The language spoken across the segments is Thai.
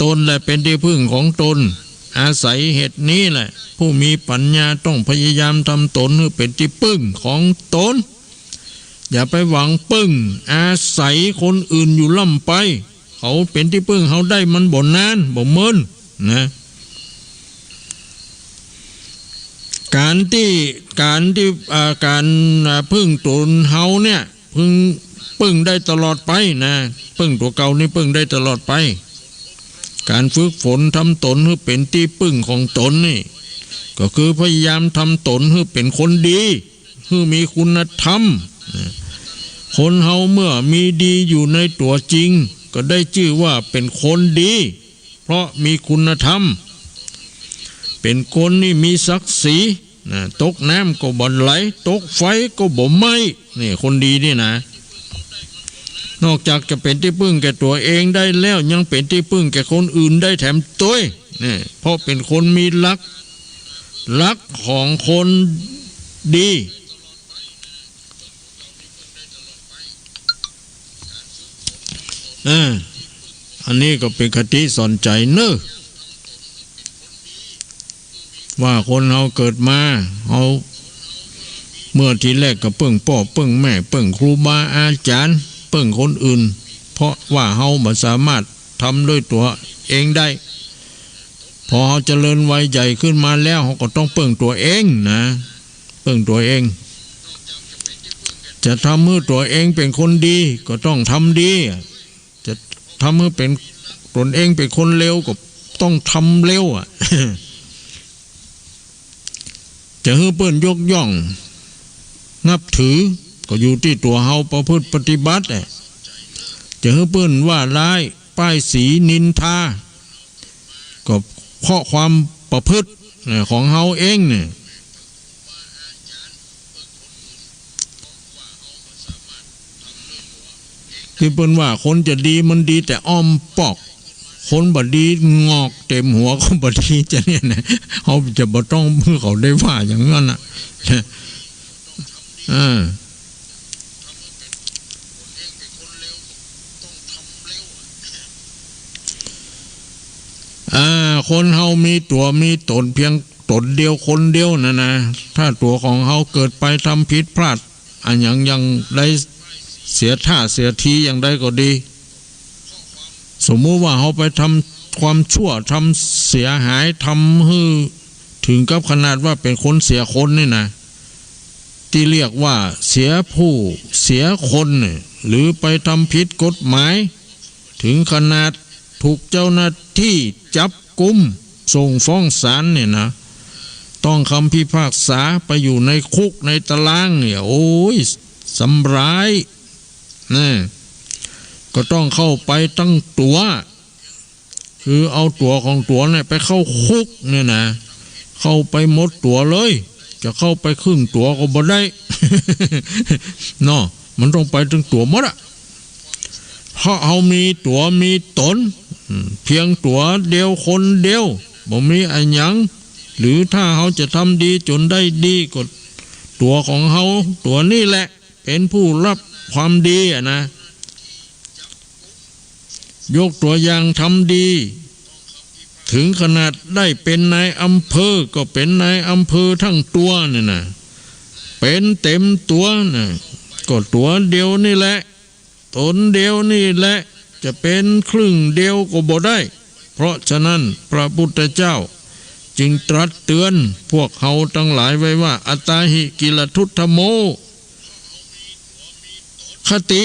ตนและเป็นที่พึ่งของตนอาศัยเหตุนี้แหละผู้มีปัญญาต้องพยายามทำตนให้เป็นที่พึ่งของตนอย่าไปหวังพึ่งอาศัยคนอื่นอยู่ล่ำไปเขาเป็นที่พึ่งเขาได้มันบ่นานบ่เมินนะการพึ่งตนเฮาเนี่ยพึ่งได้ตลอดไปนะพึ่งตัวเก่านี่พึ่งได้ตลอดไปการฝึกฝนทำตนให้เป็นที่พึ่งของตนนี่ก็คือพยายามทำตนให้เป็นคนดีให้มีคุณธรรมคนเฮาเมื่อมีดีอยู่ในตัวจริงก็ได้ชื่อว่าเป็นคนดีเพราะมีคุณธรรมเป็นคนนี่มีศักดิ์ศรีตกน้ำก็บ่ไหลตกไฟก็บ่ไหม้นี่คนดีนี่นะนอกจากจะเป็นที่พึ่งแก่ตัวเองได้แล้วยังเป็นที่พึ่งแก่คนอื่นได้แถมตัวนี่เพราะเป็นคนมีลักของคนดีอันนี้ก็เป็นคติสอนใจเนอะว่าคนเราเกิดมาเราเมื่อทีแรกก็เพิ่งพ่อเพิ่งแม่เพิ่งครูบาอาจารย์เพิ่งคนอื่นเพราะว่าเราไม่สามารถทำด้วยตัวเองได้พอเราเจริญวัยใหญ่ขึ้นมาแล้วเราก็ต้องเพิ่งตัวเองนะเพิ่งตัวเองจะทำให้ตัวเองเป็นคนดีก็ต้องทำดีจะทำให้เป็นตนเองเป็นคนเลวก็ต้องทำเร็วจะให้เปิ้นยกย่องนับถือก็อยู่ที่ตัวเฮาประพฤติปฏิบัติจะให้เปิ้นว่าร้ายป้ายสีนินทาก็เพราะความประพฤติของเฮาเองเนี่ยที่เปิ้นว่าคนจะดีมันดีแต่อ้อมปอกคนบดีงอกเต็มหัวก็บดีจะเนี่ยนะเขาจะบ่ต้องเพื่อเขาได้ว่าอย่างนั้นน่ะคนเฮามีตัวมีตนเพียงตนเดียวคนเดียวนะถ้าตัวของเฮาเกิดไปทำผิดพลาดอันยังได้เสียท่าเสียทีอย่างใดก็ดีสมมุติว่าเขาไปทำความชั่วทำเสียหายทำให้ถึงกับขนาดว่าเป็นคนเสียคนนี่นะที่เรียกว่าเสียผู้เสียคนหรือไปทำผิดกฎหมายถึงขนาดถูกเจ้าหน้าที่จับกุมส่งฟ้องศาลเนี่ยนะต้องคำพิพากษาไปอยู่ในคุกในตารางเนี่ยโอ้ยสำร้ายนะก็ต้องเข้าไปตั้งตัวคือเอาตัวของตัวเนี่ยไปเข้าคุกเนี่ยนะเข้าไปหมดตัวเลยจะเข้าไปครึ่งตัวก็บ่ได้ เนาะมันต้องไปถึงตัวหมดเพราะเอามีตัวมีตนเพียงตัวเดียวคนเดียวบ่มีอะไรหยังหรือถ้าเขาจะทำดีจนได้ดีก็ตัวของเขาตัวนี่แหละเป็นผู้รับความดีนะยกตัวอย่างทำดีถึงขนาดได้เป็นนายอำเภอก็เป็นนายอำเภอทั้งตัวเนี่ยนะเป็นเต็มตัวนะก็ตัวเดียวนี่แหละตนเดียวนี่แหละจะเป็นครึ่งเดียวก็บ่ได้เพราะฉะนั้นพระพุทธเจ้าจึงตรัสเตือนพวกเขาทั้งหลายไว้ว่าอัตตาหิกิลทุตถโมคติ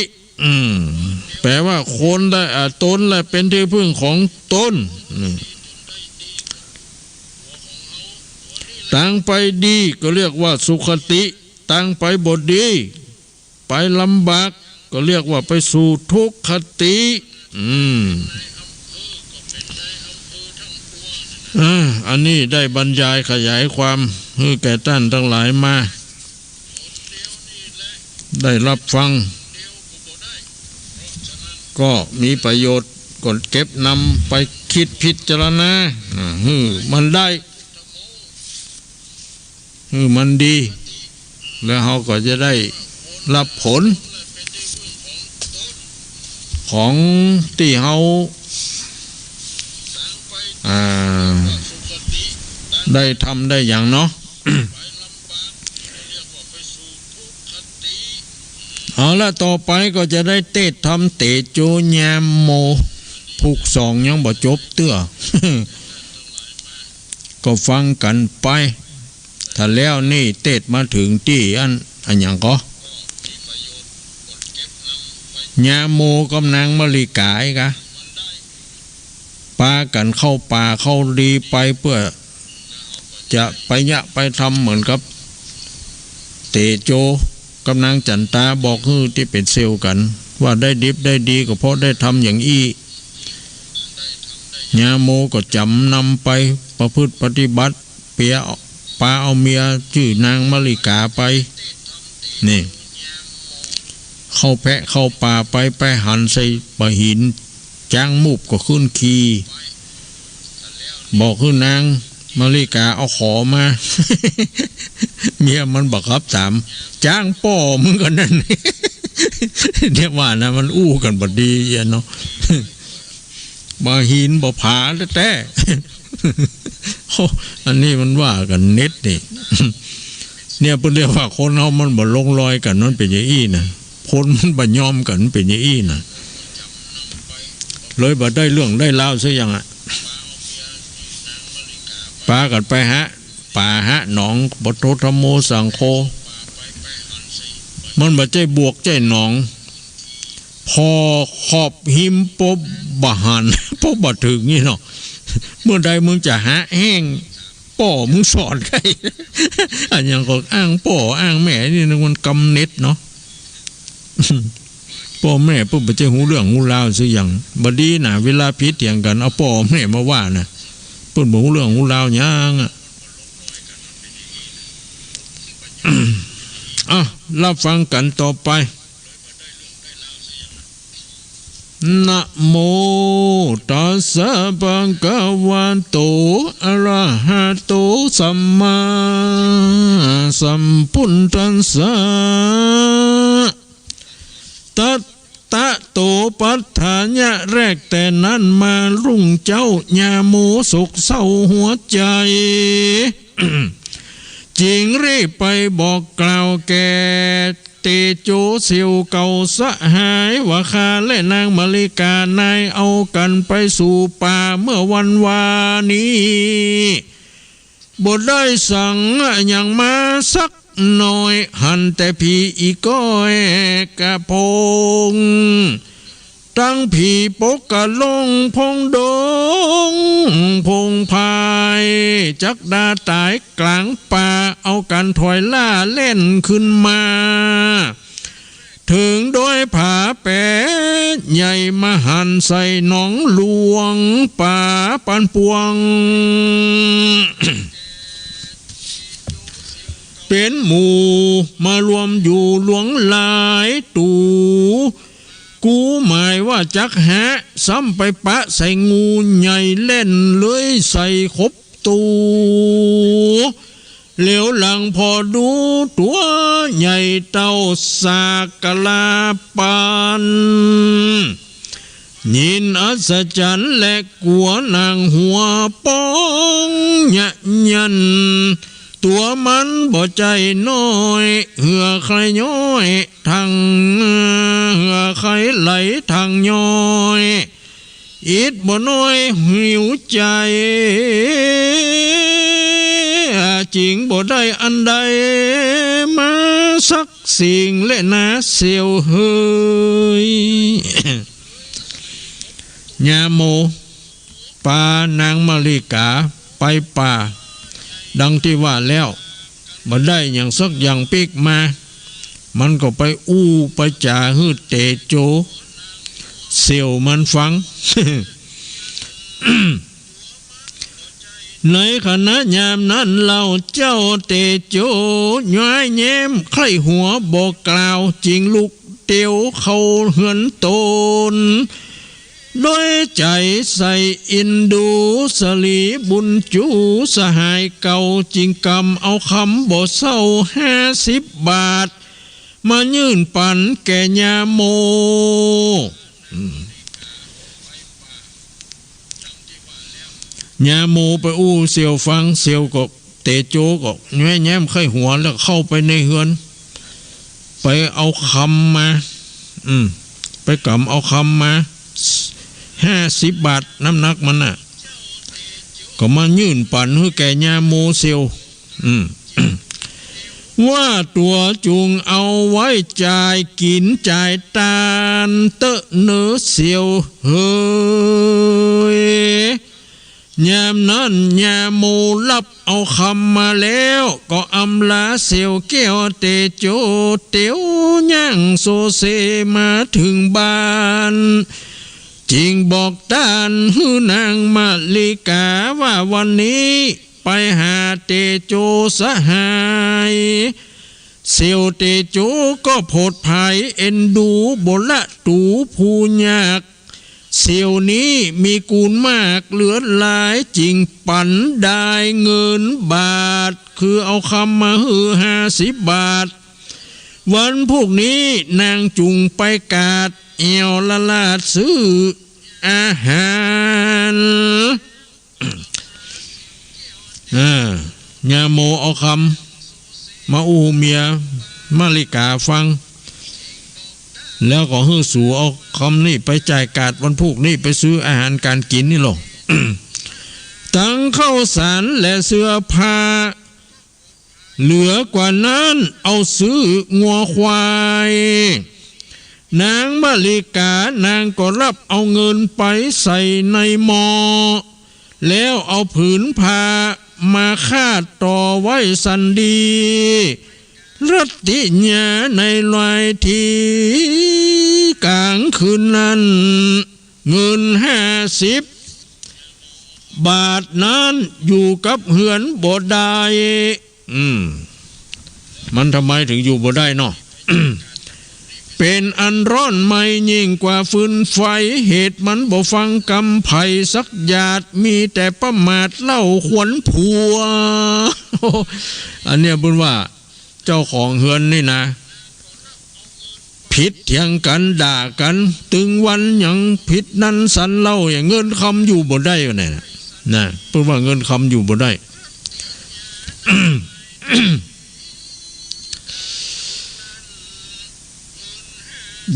แปลว่าคนได้ตนและเป็นที่พึ่งของตนตั้งไปดีก็เรียกว่าสุขติตั้งไปบทดีไปลำบากก็เรียกว่าไปสู่ทุกขติอันนี้ได้บรรยายขยายความให้แก่ท่านทั้งหลายมาได้รับฟังก็มีประโยชน์กดเก็บนำไปคิดพิจารณามันได้มันดีแล้วเขาก็จะได้รับผลของที่เขา ได้ทำได้อย่างเนาะ เอาละต่อไปก็จะได้เตะทำเตะโจญามโมผูกสองยังบ่จบเตื้อ ก็ฟังกันไปถ้าแล้วนี่เตะมาถึงที่อันอย่างก็ญามโมกำนางมะลิกายกะปากันเข้าป่าเข้าดีไปเพื่อจะไปไปทำเหมือนกับเตโจกำนางจันตาบอกคือที่เป็นเซลกัน ว่าได้ดิบได้ดีก็เพราะได้ทำอย่างอี้ญาโมก็จำนำไปประพฤติปฏิบัติเปียปาเอาเมียชื่อนางมะลิกาไปนี่เข้าแพะเข้าป่าไปหันใส่ปะหินจ้างมุบก็ขึ้นขี่บอกคือนางมะลิกาเอาขอมา เมียมันบักครับถามจ้างป่อมึงกันนั่น เรียกว่านะมันอู้กันบดีเนาะ บ่หินบ่ผาแต่อันนี้มันว่ากันเน็ตนี่ เนี่ยเพิ่นเรียกว่าคนเฮามันบ่ลงรอยกันมันเป็นอย่างอี้นะคนมันบ่ยอมกันเป็นอย่างอี้นะเลยบ่ได้เรื่องได้ราวซะอย่างอ่ะปากันไปป่าหนองบทธรรมโมสังโฆมันบ่ใจบวกใจหนองพอขอบหิมปบบหันปบบถึงนี่เนาะเมื่อใดมึงจะหาแห้งป่อมึงสอนใคร อันยังก็อ้างป่ออ้างแม่นี่มันกำเน็ตเนาะ ป่อแม่ปุ๊บบ่ใจหูเรื่องหูราวซะอย่างบ่ดีน่ะเวลาพิษเถียงกันเอาป่อแม่มาว่าน่ะเพิ่นบ่หูเรื่องหูราวหยังอ่ะ รับฟังกันต่อไปนะโมตัสสะภะคะวะโตอะระหะโตสัมมาสัมพุทธัสสะตัตตะโตปัฏฐานะแรกแต่นั้นมารุ่งเจ้าญาโมสุขเศร้าหัวใจ จริงรีบไปบอกกล่าวแก่เตโจเสียวเก่าสหายว่าข้าและนางมะลิกานายเอากันไปสู่ป่าเมื่อวันวานี้บทได้สั่งอย่างมาสักหน่อยหันแต่ผีอีก้อยกะพงตั้งผีปกกะลงพงดงพงพายจักดาตายกลางป่าเอากันถอยล่าเล่นขึ้นมาถึงโดยผาแปะใหญ่มหันใส่หนองหลวงป่าปันปวง เป็นหมู่มารวมอยู่หลวงหลายตูกูหมายว่าจักหะซ้ำไปปะใส่งูใหญ่เล่นเลยใส่คบตูเหลียวหลังพอดูตัวใหญ่เต้าสากลาปันยินอัศจรรย์และกัวนางหัวป้องยะยันตัวมันบ่ใจน้อยเหือใครย้อยทางเหือใครไหลทางย้อยอิดบ่น้อยหิวใจจริงบ่ได้อันใดมาสักสิ่งและนาเสียวเฮย ญาโมปานางมะลิกาไปป่าดังที่ว่าแล้วบ่ได้อย่างสักอย่างปีกมามันก็ไปอู้ไปจ่าฮืดเตโจเสียวมันฟัง ในขณะยามนั้นเราเจ้าเตโจย้อยแย้มใครหัวบอกกล่าวจริงลูกเตียวเขาเหือนตนด้วยใจใส่อินดูสลีบุญจูสหายเก่าจริงกำเอาคำบ่เศร้า50 บาทมายื่นปันแก่ญาโม ญาโมไปอู้เสียวฟังเสียวก็เตโจก็แย้มไข้หัวแล้วเข้าไปในเฮือนไปเอาคำมาไปกำเอาคำมา50 บาทน้ำหนักมันน่ะก็มายื่นปั่นให้แก่ญาโมเซียวว่าตัวจุงเอาไว้จ่ายกินจ่ายตานเตอะเนื้อเสียวเฮ้ยยามนั้นยาโมรับเอาคำมาแล้วก็อำลาเสียวแก้วเตโจเตียวย่างโซเซมาถึงบ้านจริงบอกตานฮือนางมาลิกาว่าวันนี้ไปหาเตโจสหายเสียวเตโจก็โผดภายเอ็นดูบละตูผู้ยากเสียวนี้มีกูลมากเหลือหลายจริงปั่นได้เงินบาทคือเอาคำมาฮือ50 บาทวันพวกนี้นางจุงไปกาดเอวละลาดซื้ออาหารญาโมเอาคำมาอูเมียมาลิกาฟังแล้วก็ฮื้อสู่เอาคำนี่ไปจ่ายกาดวันพวกนี้ไปซื้ออาหารการกินนี่หรอ ทั้งข้าวสารและเสื้อผ้าเหลือกว่านั้นเอาซื้องัวควายนางมาลิกานางก็รับเอาเงินไปใส่ในหม้อแล้วเอาผืนผ้ามาคาดต่อไว้สันดีรัตติญาในลอยทีกลางคืนนั้นเงิน50 บาทนั้นอยู่กับเหือนบ่ได้มันทำไมถึงอยู่บ่ได้เนาะ เป็นอันร้อนไม่ยิ่งกว่าฟืนไฟเหตุมันบ่ฟังกำไผ่สักหยาดมีแต่ประมาทเล่าขวัญผัว อันเนี้ยบุญว่าเจ้าของเฮือนนี่นะผิดเถียงกันด่ากันตึงวันอย่างผิดนั้นสันเล่าอย่างเงินคำอยู่บ่ได้อยู่ไหนนะเพื่อว่าเงินคำอยู่บ่ได้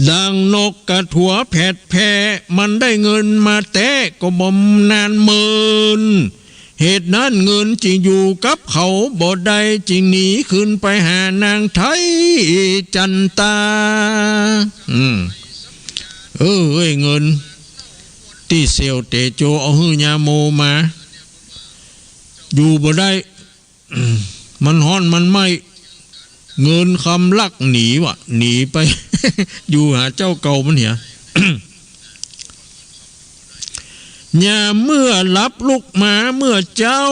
ดังนกกระถัวแผดแพ่มันได้เงินมาแต่ก็บ่มนานเมินเหตุนั้นเงินจึงอยู่กับเขาบ่ได้จึงหนีขึ้นไปหานางไทยจันตาเงินที่เซียวเตโจเอาฮือยาโมมาอยู่บ่ได้ มันฮ้อนมันไม่เงินคำลักหนีวะหนีไป อยู่หาเจ้าเก่ามันเหี่ย ญาเมื่อรับลูกมาเมื่อเจ้า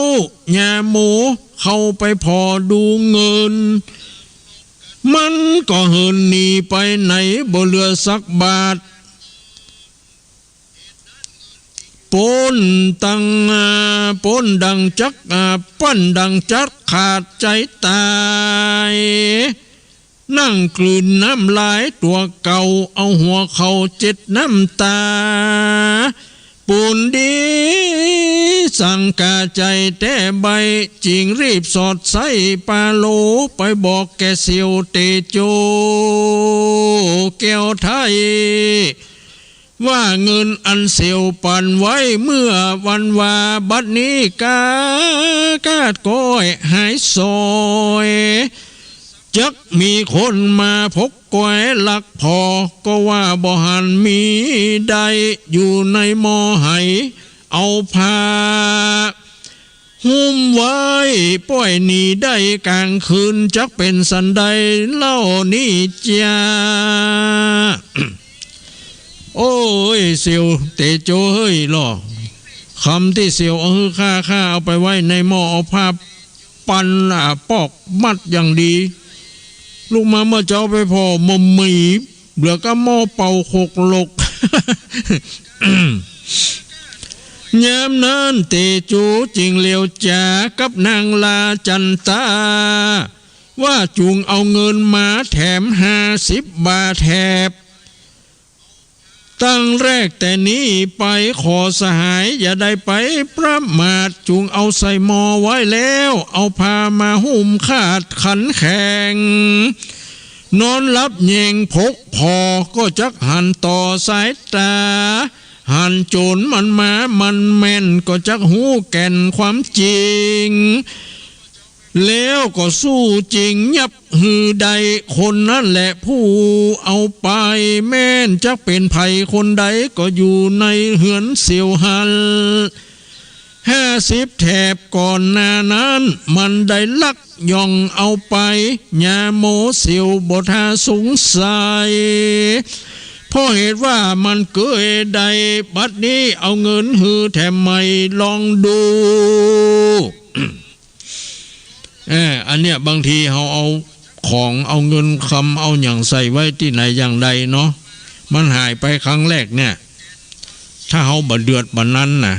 ญาโมเข้าไปพอดูเงินมันก็เหินหนีไปไหนบ่เหลือสักบาทปนดังจักปั้นดังจักขาดใจตายนั่งกลืนน้ำลายตัวเก่าเอาหัวเขาเจ็ดน้ำตาปูนดีสั่งกาใจแต่ใบจริงรีบสอดใส่ปาโลไปบอกแกเสียวเตโจแก้วไทยว่าเงินอันเสียวปั่นไว้เมื่อวันวาบัดนี้กาดก้อยหายซอยจักมีคนมาพกก้อยหลักพอก็ว่าบ่หันมีใดอยู่ในหม้อไหเอาผ้าหุ้มไว้ป้อยหนีได้กลางคืนจักเป็นสันใดเล่านี่จ้า โอ้ยเสียวเตโจเฮ้ยล่อคำที่เสียวเอาค่าเอาไปไว้ในหม้อเอาผ้าปันปอกมัดอย่างดีลูกมาเมื่อเจ้าไปพอมมมีเหลือก็หม้อเป่าหกลก ยามนั้นเตโจจริงเลียวจ่ากับนางลาจันตาว่าจุงเอาเงินมาแถม50 บาทแถบ ตั้งแรกแต่นี้ไปขอสหายอย่าได้ไปประมาทจุงเอาใส่หม้อไว้แล้วเอาผ้ามาหุ้มคาดขันแข็งนอนหลับเยงพกพอก็จักหันต่อสายตาหันโจรมันมามันแม่นก็จักหูแก่นความจริงแล้วก็สู้จริงยับหือใดคนนั่นแหละผู้เอาไปแม่นจักเป็นไผคนใดก็อยู่ในเหือนเสียวหัน50 แถบก่อนหน้านั้นมันได้ลักย่องเอาไปญาโมเสียวบ่ทาสงสัยเพราะเหตุว่ามันเกิดใดบัดนี้เอาเงินหือแถมไม่ลองดูอันเนี้ยบางทีเขาเอาของเอาเงินคำเอาอย่างใส่ไว้ที่ไหนอย่างใดเนาะมันหายไปครั้งแรกเนี่ยถ้าเขาบ่เดือดบ่นั้นน่ะ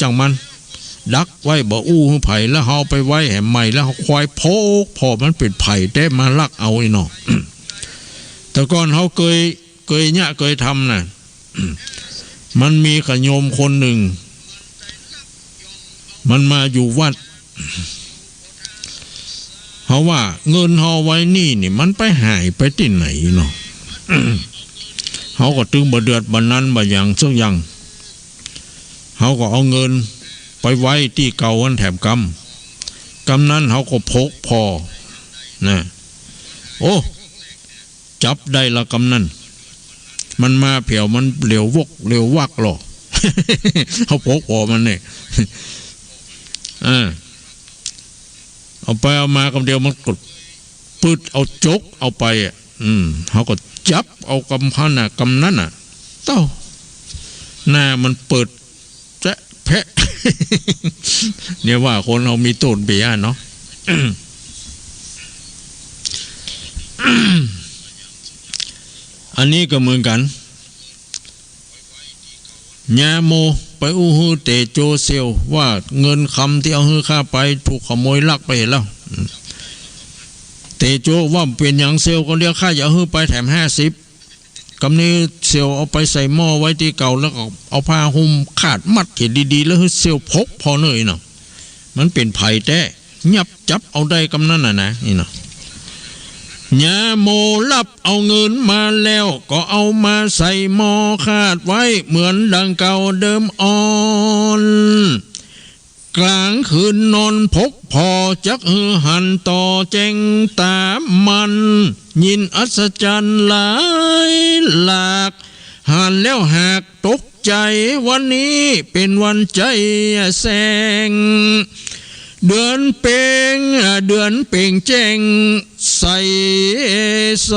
จังมันดักไว้บ่อู้ไผ่แล้วเขาไปไว้แห่ใหม่แล้วเขาควายโพกพอมันเป็นไผ่แต่มาลักเอาไอ้เนาะแต่ก่อนเขาเคยเนี่ยเคยทำน่ะมันมีขโยมคนหนึ่งมันมาอยู่วัดเพราะว่าเงินเขาไว้นี่มันไปหายไปที่ไหนเนาะ เขาก็ตึงบ่เดือดบ่นั้นบ่อย่างสักอย่างเขาก็เอาเงินไปไว้ที่เก่าวันแถมกำนั้นเขาก็พกพอนะโอ้จับได้ละกำนั้นมันมาเผียวมันเหลววักหรอ เขาพกพอมันเนี่ยเอาไปเอามากำเดียวมันกดปืดเอาจกเอาไปเขาก็จับเอากำพันน่ะกำนั้นน่ะเต้าหน้ามันเปิดจะแพะ เนี่ยว่าคนเรามีต้นเบียเนาะ อันนี้ก็เหมือนกันญาโมไปอู้ฮือเตโจเซียวว่าเงินคำที่เอาฮือข้าไปถูกขโมยลักไปเห็นแล้วเตโจว่าเป็นอย่างเซียวก็เรียกข้าอย่าฮือไปแถม50กำนี้เซียวเอาไปใส่หม้อไว้ที่เก่าแล้วก็เอาผ้าหุ้มขาดมัดเห็นดีๆแล้วฮือเซียวพกพอเนยเนาะมันเป็นไผ่แท้ยับจับเอาได้กำนั้นนะนี่เนาะญาโมรับเอาเงินมาแล้วก็เอามาใส่หม้อคาดไว้เหมือนดังเก่าเดิมอ่อนกลางคืนนอนพกพอจักหือหันต่อแจ้งตามันยินอัศจรรย์หลายหลากหันแล้วหากตกใจวันนี้เป็นวันใจแสงเดือนเป่งแจ้งใส่ซ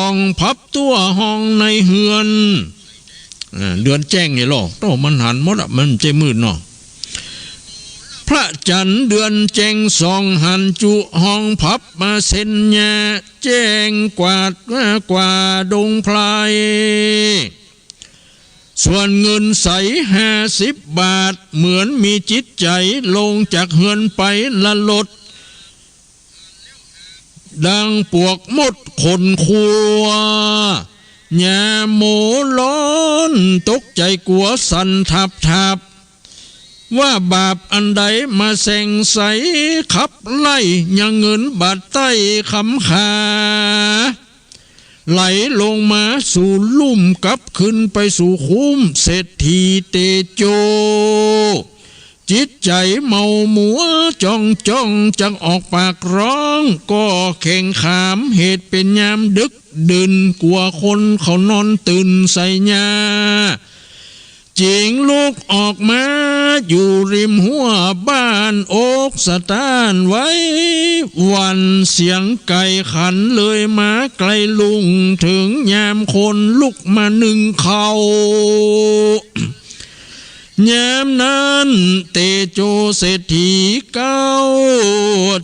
องพับตัวห้องในเฮือนเดือนแจ้งนี่หรอโตมันหันหมดอ่ะมันใจมืดเนาะพระจันทร์เดือนแจ้งซองหันจุห้องพับมาเส้นหญ้าแจ้งกว่าดงพลายส่วนเงินใส50 บาทเหมือนมีจิตใจลงจากเฮือนไปละลดดังปวกมดคนคัวญาโมร้อนตกใจกลัวสั่นทับว่าบาปอันใดมาแสงใสขับไล่ยังเงินบาทใต้คำขาไหลลงมาสู่ลุ่มกลับขึ้นไปสู่คุ้มเศรษฐีเตโจจิตใจเมามัวจ้องจังออกปากร้องก็เข่งขามเหตุเป็นยามดึกดื่นกลัวคนเขานอนตื่นใส่ยาจิงลูกออกมาอยู่ริมหัวบ้านโอกสถานไว้วันเสียงไก่ขันเลยมาไกลลุงถึงยามคนลุกมานึ่งเขา ยามนั้นเตโจเศรษฐีเก้า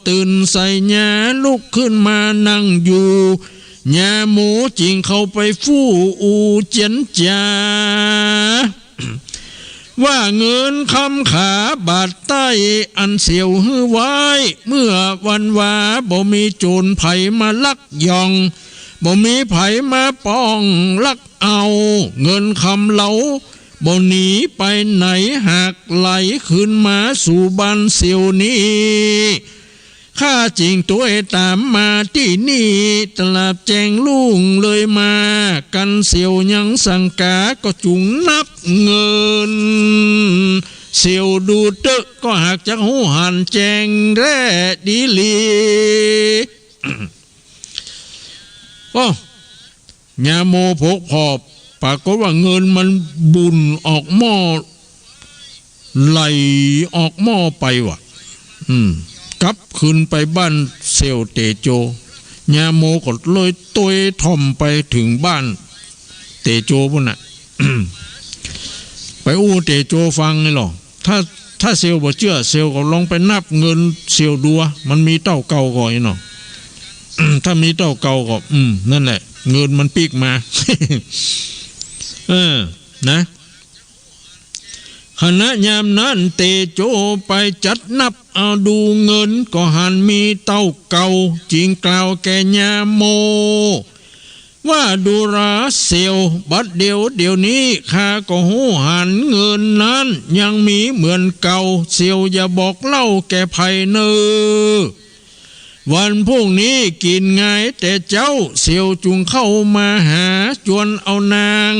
ตื่นใส่ญาลุกขึ้นมานั่งอยู่ญาหมูจิงเข้าไปฟู่อูเจียนจาว่าเงินคำขาบาทใต้อันเสียวหื้อไว้เมื่อวันวาบ่มีโจรไผมาลักย่อง บ่มีไผมาป้องลักเอาเงินคำเหลาบ่หนีไปไหนหากไหลขึ้นมาสู่บ้านเสียวนี้ข้าจริงตัวตามมาที่นี่ตลาดแจงลุงเลยมากันเสียวยังสังกาก็จุงนับเงินเสียวดูเตอะก็หากจะหูหันแจงแร่ดีลีโอ้ยาโมพกพอบปากก็ว่าเงินมันบุญออกหม้อไหลออกหม้อไปว่ะกลับขึ้นไปบ้านเซลเตโจยาโมก็เลยตัวท่อมไปถึงบ้านเตโจพุ่นน่ะ ไปอู้เตโจฟังนี่หรอถ้าเซลบ่เชื่อเซลก็ลองไปนับเงินเซลดูมันมีเต้าเก่าก่อนเนาะ ถ้ามีเต้าเก่าก็นั่นแหละเงินมันปีกมา นะขณะยามนั้นเตโจไปจัดนับเอาดูเงินก็หันมีเต้าเก่าจริงกล่าวแก่ยาโมว่าดูราเซียวบัดเดี๋ยวนี้ข้าก็หูหันเงินนั้นยังมีเหมือนเก่าเซียวอย่าบอกเล่าแก่ไผเนอวันพรุ่งนี้กินไงแต่เจ้าเซียวจุงเข้ามาหาจวนเอานาง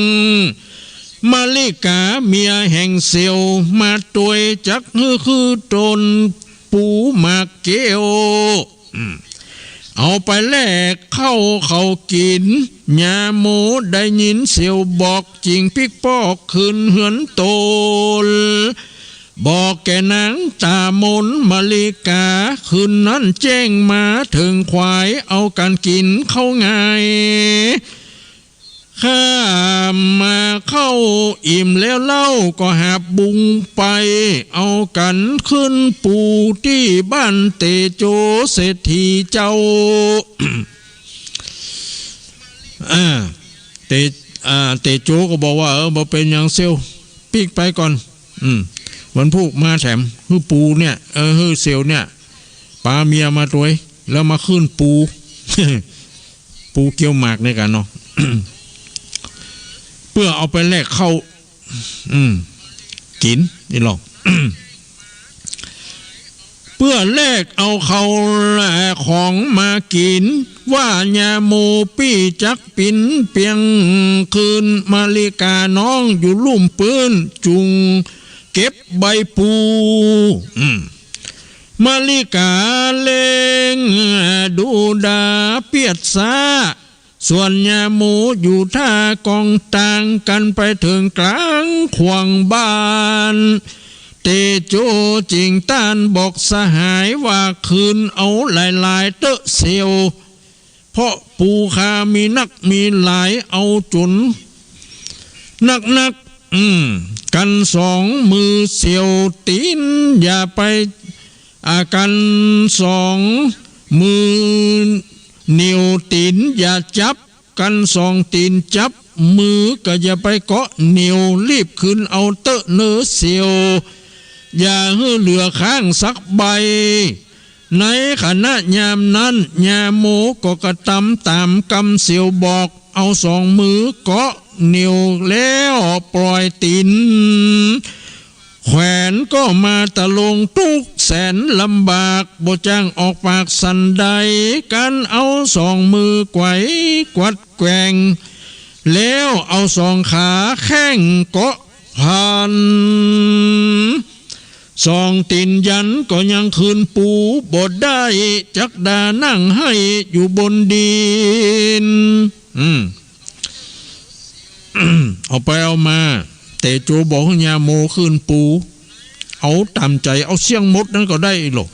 มาลิกาเมียแห่งเซียวมาตัวยจักคือตนปูมากเกียวเอาไปแลกเข้าเขากินยาโมได้ยินเซียวบอกจริงพิกปอกคืนเหือนโตลบอกแกนางตามนมาลิกาคืนนั้นแจ้งมาถึงควายเอาการกินเข้าง่ายข้ามาเข้าอิ่มแล้วเล่าก็หาบุงไปเอากันขึ้นปูที่บ้านเตโจเศรษฐีเจ้า เตโจก็บอกว่าบ่เป็นอย่างเซลปีกไปก่อนวันพูกมาแถมฮือปูเนี่ยฮือเซลเนี่ยปลาเมียมาตัวแล้วมาขึ้นปู ปูเกี่ยวหมากในกันเนาะ เพื่อเอาไปแลกเข้ากินนี่หรอก เพื่อแลกเอาเขาแลกของมากินว่าญาโมปี้จักปินเปียงคืนมาลิกาน้องอยู่ลุ่มปืนจุงเก็บใบปูมาลิกาเลงดูดาเปียดซาส่วนยาโมอยู่ท่ากองต่างกันไปถึงกลางขวางบ้านเตโจจริงต้านบอกสหายว่าคืนเอาหลายเตอะเซียวเพราะปูคามีนักมีหลายเอาจุนนักกันสองมือเซียวตีนอย่าไปกันสองมือนิ้วตีนอย่าจับกันสองตีนจับมือก็อย่าไปเกาะนิ้วรีบขึ้นเอาเตอะเนื้อเสียวอย่าให้เหลือข้างสักใบในขณะยามนั้นยาโมก็กระทำตามกำเสียวบอกเอาสองมือเกาะนิ้วแล้วปล่อยตีนแขวนก็มาตะลงทุกแสนลำบากบ่จ้างออกปากสันใดกันเอาสองมือไกวกวัดแกว่งแล้วเอาสองขาแข้งเกาะพันสองตีนยันก็ยังคืนปูบดได้จักดานั่งให้อยู่บนดินเอาไปเอามาเตโจบอกให้ยาโมขึ้นปูเอาตามใจเอาเสียงมดนั้นก็ได้หรอก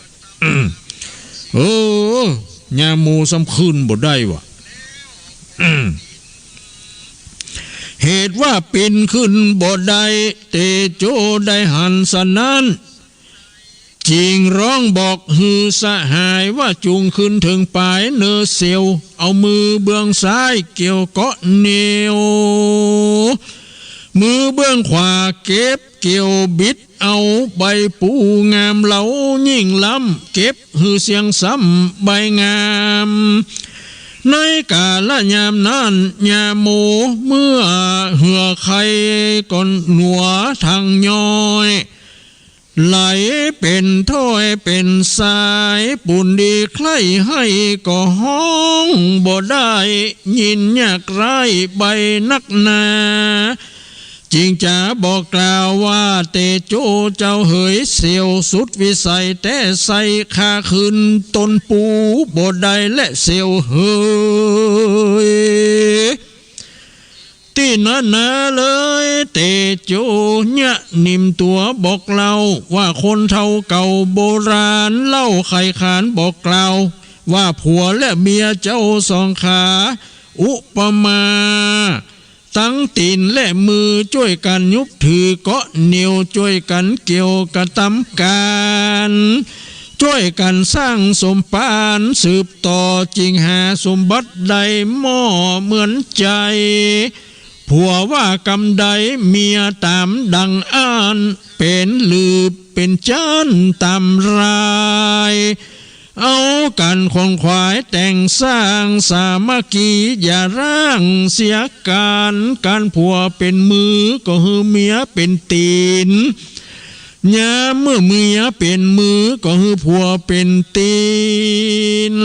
ยาโมซ้ำขึ้นบ่ได้วะเหตุว่าปินขึ้นบ่ได้เตโจได้หันสนั้นจริงร้องบอกฮือสหายว่าจุงขึ้นถึงปลายเนื้อเสียวเอามือเบื้องซ้ายเกี่ยวเกาะเนียวมือเบื้องขวาเก็บเกี่ยวบิดเอาใบปูงามเหลายิ่งล้ำเก็บหือเสียงซ้ำใบงาม ในกาลยามนั้นยามโมเมื่อเหือไข่ก่อนหนัวทางย้อยไหลเป็นถ้อยเป็นสายปุ่นดีใครให้ก็ห้องบ่ได้ยินยากไรใบนักนาจริงจะบอกกล่าวว่าเตโจเจ้าเหยเสียวสุดวิสัยแต่ใส่คาขึ้นต้นปูบ่ได้และเสียวเหยที่นั่นนะเลยเตโจเนี่ยนิ่มตัวบอกเราว่าคนเท่าเก่าโบราณเล่าไขขานบอกกล่าวว่าผัวและเมียเจ้าสองขาอุปมาตั้งตีนและมือช่วยกันยุบถือเกาะเหนียวช่วยกันเกี่ยวกระทำการช่วยกันสร้างสมปานสืบต่อจริงหาสมบัติใดหม้อเหมือนใจผัวว่ากำใดเมียตามดังอ่านเป็นลือเป็นจานตามรายเอากันคนควายแต่งสร้างสามัคคีอย่าร่างเสียการผัวเป็นมือก็ฮือเมียเป็นตีนยามเมื่อเมียเป็นมือก็ฮือผัวเป็นตีน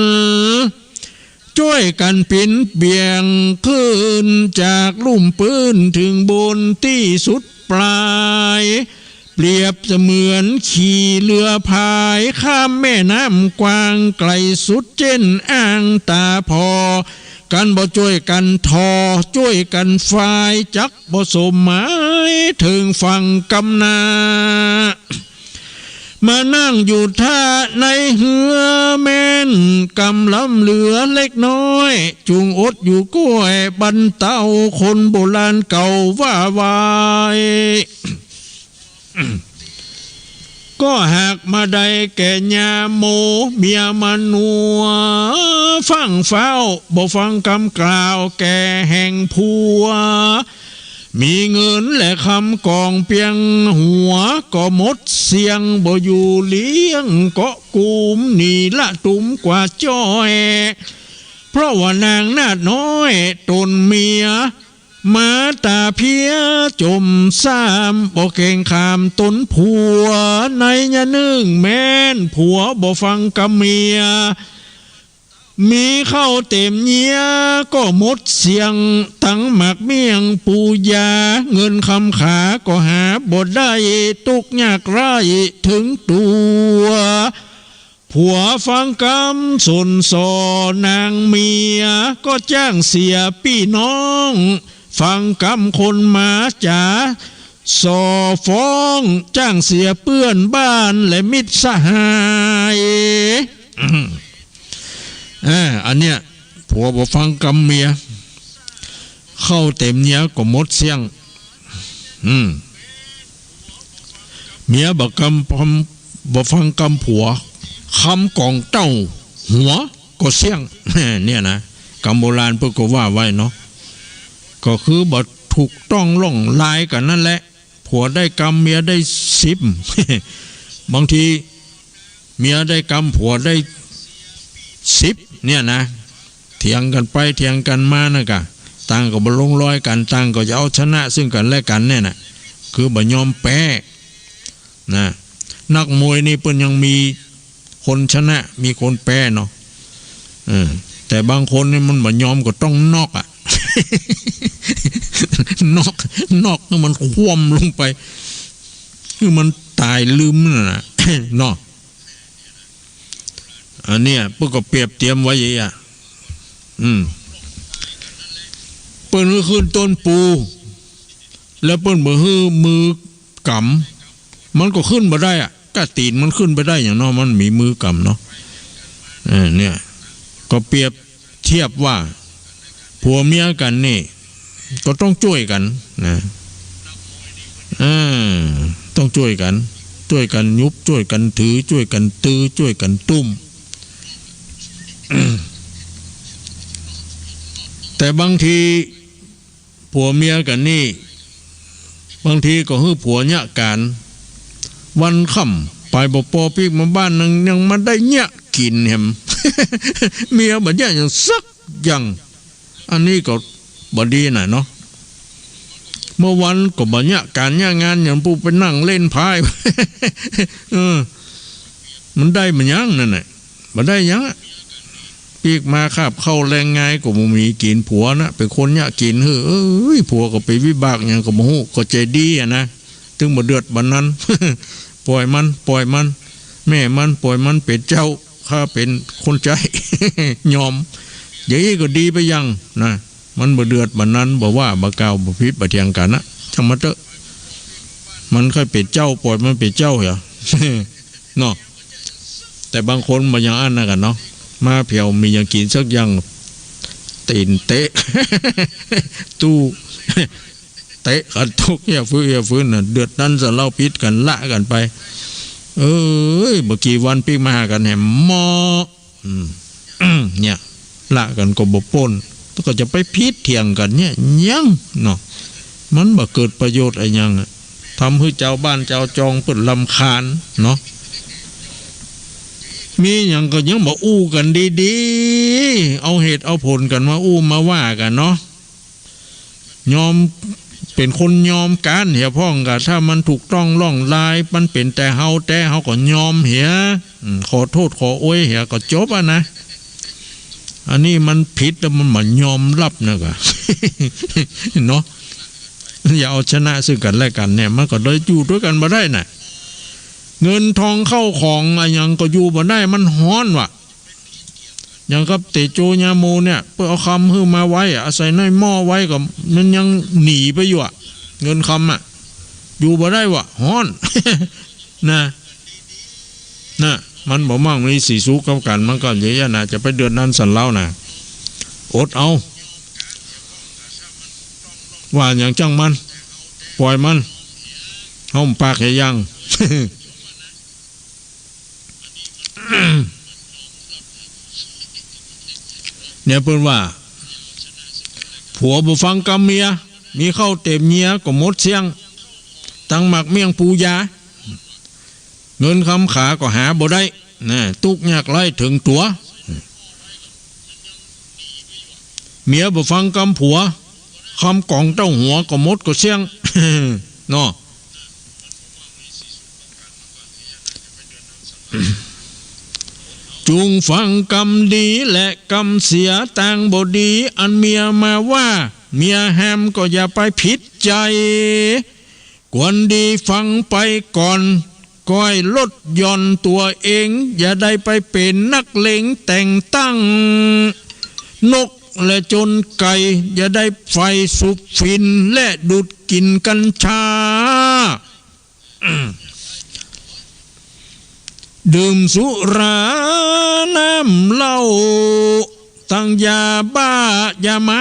ช่วยกันปินเบี่ยงขึ้นจากลุ่มปืนถึงบนที่สุดปลายเปรียบเสมือนขี่เรือพายข้ามแม่น้ำกว้างไกลสุดเจนอ่างตาพอกันบ่ช่วยกันทอช่วยกันฝ่ายจักบ่สมหมายถึงฝั่งกำนามานั่งอยู่ท่าในเหือแม่นกำลำเหลือเล็กน้อยจุงอดอยู่ก้วยบรรเทาคนโบราณเก่าว่าไว้ก็หากมาได้แก่ยาโมเมียมานัวฟังเฝ้าบ่ฟังคำกล่าวแก่แห่งผัวมีเงินและคำกองเพียงหัวก็หมดเสียงบ่อยู่เลี้ยงก็กุมนี่ละตุ้มกว่าจ้อยเพราะว่านางนาดน้อยตนเมียมาตาเพียจมซ้ำบ่เก่งขามตนผัวในยะนึ่งแม่นผัวบ่ฟังกะเมียมีเข้าเต็มเนียก็หมดเสียงทั้งหมักเมี่ยงปูยาเงินคำขาก็หาบ่ได้ตุกยากไรถึงตัวผัวฟังกำสนสอนางเมียก็จ้างเสียพี่น้องฟังกำคนมาจ๋าสอฟ้องจ้างเสียเปื้อนบ้านและมิตรสหายอันเนี้ยผัวบ่ฟังกำเมียเข้าเต็มเนี้ยก็หมดเสียงเมียบ่กำบ่ฟังกำผัวคำกองเต้าหัวก็เสียงเนี่ยนะกำโบราณเพิ่นก็ว่าไว้เนาะก็คือบ่ถูกต้องล่องลายกันนั่นแหละผัวได้กำเมียได้10บางทีเมียได้กำผัวได้10เนี่ยนะเถียงกันไปเถียงกันมานะกะต่างก็บ่ลงรอยกันต่างก็จะเอาชนะซึ่งกันและกันเนี่ยนะคือบ่ยอมแพ้นะนักมวยนี่เพิ่นยังมีคนชนะมีคนแพ้เนาะแต่บางคนนี่มันบ่ยอมก็ต้องนอกอ่ะ นอกคือมันคว่ำลงไปคือมันตายลืมน่ะ เนาะอันเนี้ยเพิ่นก็เปรียบเทียมไว้อย่างนี้เปิ้นขึ้นต้นปูแล้วเปิ้นบ่ฮื้อมือกำมันก็ขึ้นบ่ได้อ่ะกะตีนมันขึ้นไปได้อย่างเนาะมันมีมือกำเนาะเนี่ยก็เปรียบเทียบว่าผัวเมียกันนี่ก็ต้องช่วยกันนะต้องช่วยกันยุบช่วยกันถือช่วยกันตื้อช่วยกันตุ้ม แต่บางทีผัวเมียกันนี่บางทีก็ฮื้อผัวเนี่ยกันวันค่ำไปบ่ปอปีกมาบ้านนึงยังมาได้เนี่ยกินแฮม เมียบ่เนี่ยยังซัก อย่างอันนี้ก็บดีน่ะเนาะเมื่อวันก็บ่เนี่ยการเนี่ยงานอย่างผู้ไปนั่งเล่นพาย มันได้มันยังนั่นแหละมันได้ยังปีกมาคาบเข้าแรงงายก็บ่มีกินผัวนะเป็นคนเนี่ยกินเฮ้ยผัวก็ไปวิบากอย่างก็บ่ฮู้ก็ใจดีอ่ะนะถึงบ่เดือดบันนั้น ปล่อยมันแม่มันปล่อยมันเป็นเจ้าข้าเป็นคนใจ ยอมอย่างนี้ก็ดีไปยังนะมันบ่เดือดบันนั้นบ่ว่าบ่กล่าวบ่พิษบ่เถียงกันนะช่างมันเถอะมันค่อยเป็นเจ้าปล่อยมันเป็นเจ้าเหรอ เนาะแต่บางคนบ่ยังอันนะกันเนาะมาเพียวมีอย่างกินสักอย่างตีนเตะ ตู้ เตะกันทุกอย่างฟื้นน่ะเดือดนั้นจะเล่าพิษกันละกันไปเอ้ยเมื่อกี้วันปีมาหากันแหมหมอ เนี่ยละกันก็บ่ปนก็จะไปพิษเถียงกันเนี่ยยังเนาะมันบ่เกิดประโยชน์อะไรยังทำให้เจ้าบ้านเจ้าจองเปิดลำคาญเนาะมีอย่างก็ยังบอกอู้กันดีๆเอาเหตุเอาผลกันมาอู้มาว่ากันเนาะยอมเป็นคนยอมกันเหี่ยพ่องกันถ้ามันถูกต้องล่องลายมันเป็นแต่เฮาก็ยอมเหี่ยขอโทษขอโอ้ยเหี่ยก็จบอ่ะนะอันนี้มันผิดแล้วมันเหมือนยอมรับนะกะ เนาะอย่าเอาชนะซึ่งกันและกันเนี่ยมันก็ได้อยู่ด้วยกันมาได้น่ะเงินทองเข้าของอะไรยังก็อยู่บ่ได้มันฮ้อนว่ะอย่างกับเตโจญาโมเนี่ยเพื่อเอาคำขึ้นมาไว้อาศัยในหม้อไว้ก็มันยังหนีไปอยู่อ่ะเงินคำอ่ะอยู่บ่ได้ว่ะฮ้อน นะมันบ่มั่งมีสีสู้กับกันมันก็เยอะๆนะจะไปเดือดนั้นสันเล่านะอดเอาว่าอย่างจังมันปล่อยมันห้อมปากให้ยัง เนี่ยเพิ่นว่าผัวบ่ฟังกำเมียมีเข้าเต็มเมียก็หมดเสียงตั้งหมักเมี่ยงปูยาเงินคำขาก็หาบ่ได้นะตุกยากไล่ถึงตัวเมียบ่ฟังกำผัวคำกล่องเต้าหัวก็หมดก็เสียง เนาะ จุงฟังกรรมดีและกรรมเสียต่างบดีอันเมียมาว่าเมียแฮมก็อย่าไปผิดใจควรดีฟังไปก่อนก้อยลดย่อนตัวเองอย่าได้ไปเป็นนักเลงแต่งตั้งนกและจนไก่อย่าได้ไฟสุบฟินและดูดกินกัญชา ดื่มสุราน้ำเหล้าตั้งยาบ้ายามา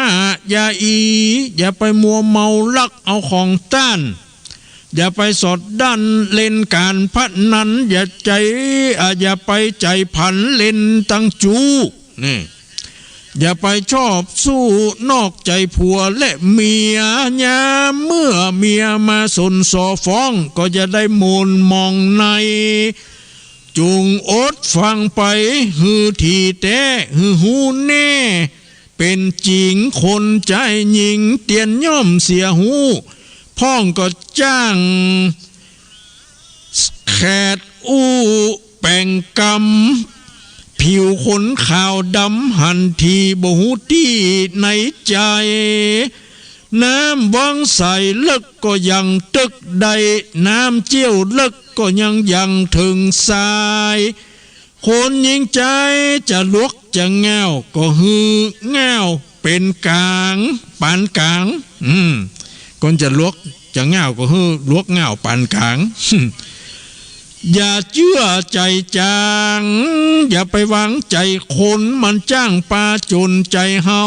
ยาอีอย่าไปมัวเมาลักเอาของต้านอย่าไปสอดดันเล่นการพนันอย่าไปใจผันเล่นตั้งจูนี่อย่าไปชอบสู้นอกใจผัวและเมียยามเมื่อเมียมาสนสอฟ้องก็จะได้มูลมองในจุงอดฟังไปฮือทีแต้ฮือหูแน่เป็นจริงคนใจหญิงเตียนย่อมเสียหูพ่องก็จ้างแขดอู้แป่งกำผิวขนขาวดำหันทีบ่หูที่ในใจน้ำวังใสเลิกก็ยังตึกใดน้ำเจียวเลิกก็ยังถึงสายคนยิงใจจะลวกจะแง่วก็ฮือแง่วเป็นกลางปานกลางคนจะลวกจะแง่วก็ฮือลวกแง่วปานกลาง อย่าเชื่อใจจางอย่าไปหวังใจคนมันจ้างปลาจนใจเฮา